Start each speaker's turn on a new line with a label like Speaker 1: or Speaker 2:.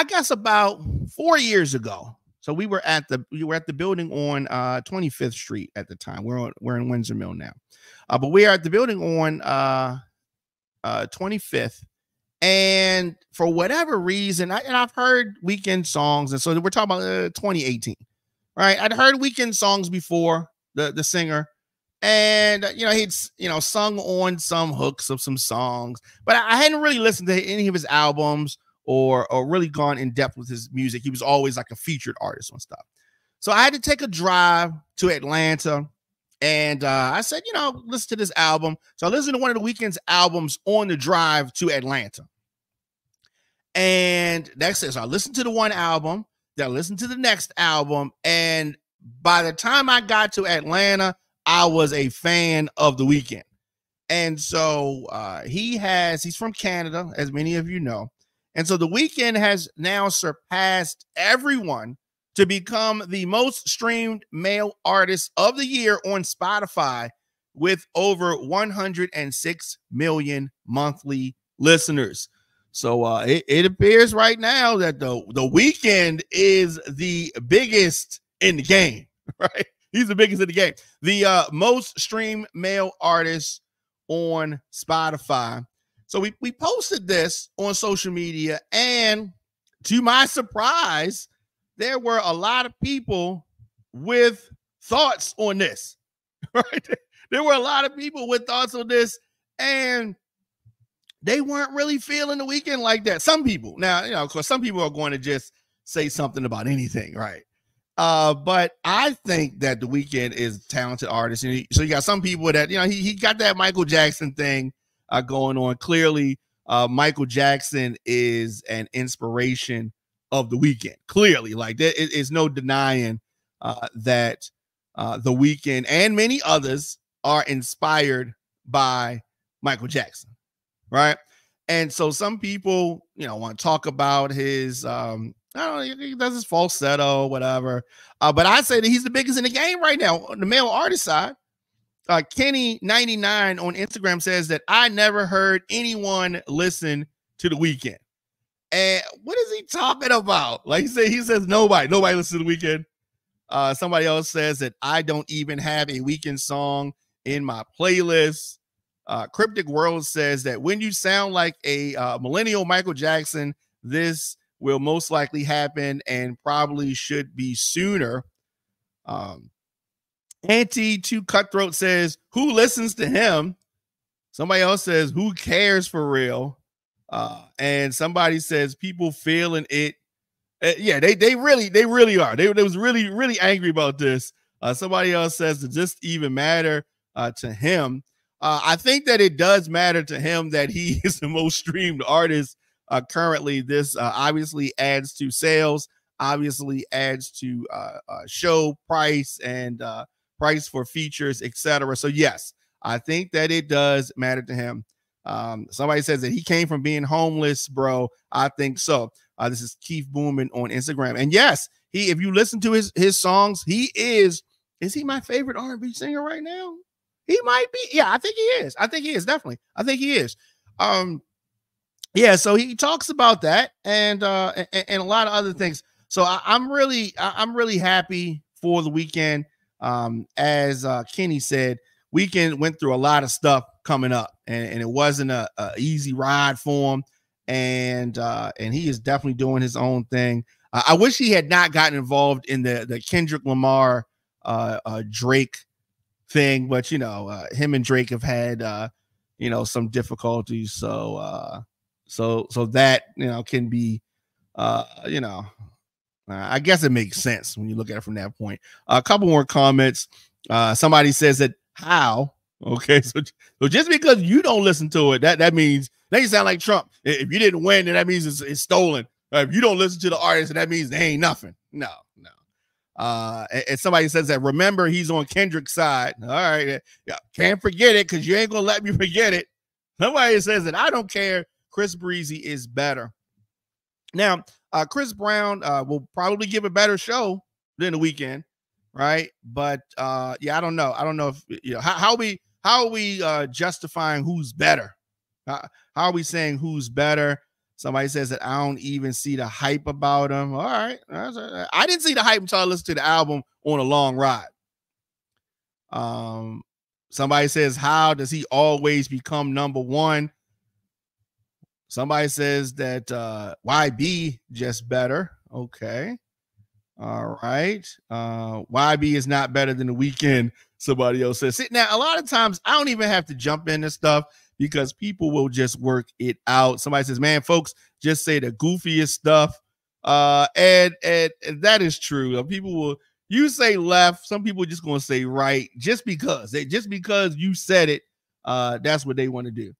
Speaker 1: I guess about 4 years ago. So we were at the building on 25th Street at the time. We're in Windsor Mill now. But we are at the building on 25th. And for whatever reason, I've heard Weeknd songs, and so we're talking about 2018, right? I'd heard Weeknd songs before, the singer, and he'd sung on some hooks of some songs, but I hadn't really listened to any of his albums or really gone in depth with his music. He was always like a featured artist on stuff. So I had to take a drive to Atlanta, and I said, listen to this album. So I listened to one of the Weeknd's albums on the drive to Atlanta. And that's it. So I listened to the one album, then I listened to the next album. And by the time I got to Atlanta, I was a fan of The Weeknd. And so he's from Canada, as many of you know. And so The Weeknd has now surpassed everyone to become the most streamed male artist of the year on Spotify with over 106 million monthly listeners. So it appears right now that the Weeknd is the biggest in the game, right? He's the biggest in the game. The most streamed male artist on Spotify. So we posted this on social media, and to my surprise, there were a lot of people with thoughts on this, right? There were a lot of people with thoughts on this, and they weren't really feeling The Weeknd like that. Some people, now, of course, some people are going to just say something about anything, right? But I think that The Weeknd is a talented artist. And so you got some people that, he got that Michael Jackson thing going on. Clearly, Michael Jackson is an inspiration of The Weeknd. Clearly, like there is no denying that The Weeknd and many others are inspired by Michael Jackson. Right. And so some people, want to talk about his, I don't know, he does his falsetto, whatever. But I say that he's the biggest in the game right now on the male artist side. Kenny99 on Instagram says that I never heard anyone listen to The Weeknd. And what is he talking about? Like he says nobody listens to The Weeknd. Somebody else says that I don't even have a Weeknd song in my playlist. Cryptic World says that when you sound like a millennial Michael Jackson, this will most likely happen and probably should be sooner. Auntie 2 Cutthroat says, who listens to him? Somebody else says, who cares for real? And somebody says people feeling it. Yeah, they really are. They was really angry about this. Somebody else says, does this even matter to him? I think that it does matter to him that he is the most streamed artist currently. This obviously adds to sales, obviously adds to show price and price for features, etc. So yes, I think that it does matter to him. Somebody says that he came from being homeless, bro. I think so. This is Keith Booman on Instagram. And yes, if you listen to his songs, is he my favorite R&B singer right now? He might be. Yeah, I think he is. Definitely. I think he is. Yeah, so he talks about that and a lot of other things. So I'm really happy for The Weeknd. As Kenny said, Weeknd went through a lot of stuff coming up, and it wasn't a easy ride for him. And he is definitely doing his own thing. I wish he had not gotten involved in the Kendrick Lamar Drake thing, but him and Drake have had some difficulties, so that can be I guess it makes sense when you look at it from that point. A couple more comments. Somebody says that how okay, so just because you don't listen to it, that means now you sound like Trump. If you didn't win, then that means it's stolen. If you don't listen to the artist, that means they ain't nothing. No. And somebody says that, remember, he's on Kendrick's side. All right. Yeah, can't forget it because you ain't going to let me forget it. Somebody says that I don't care. Chris Breezy is better. Now, Chris Brown will probably give a better show than The Weeknd, right? But yeah, I don't know. I don't know if how are we justifying who's better? How are we saying who's better? Somebody says that I don't even see the hype about him. All right. I didn't see the hype until I listened to the album on a long ride. Somebody says, how does he always become number one? Somebody says that YB just better. Okay. All right. YB is not better than The Weeknd. Somebody else says. See, now, a lot of times I don't even have to jump into stuff because people will just work it out. Somebody says, man, folks just say the goofiest stuff. And that is true. People will, you say left, some people are just going to say right just because you said it. That's what they want to do.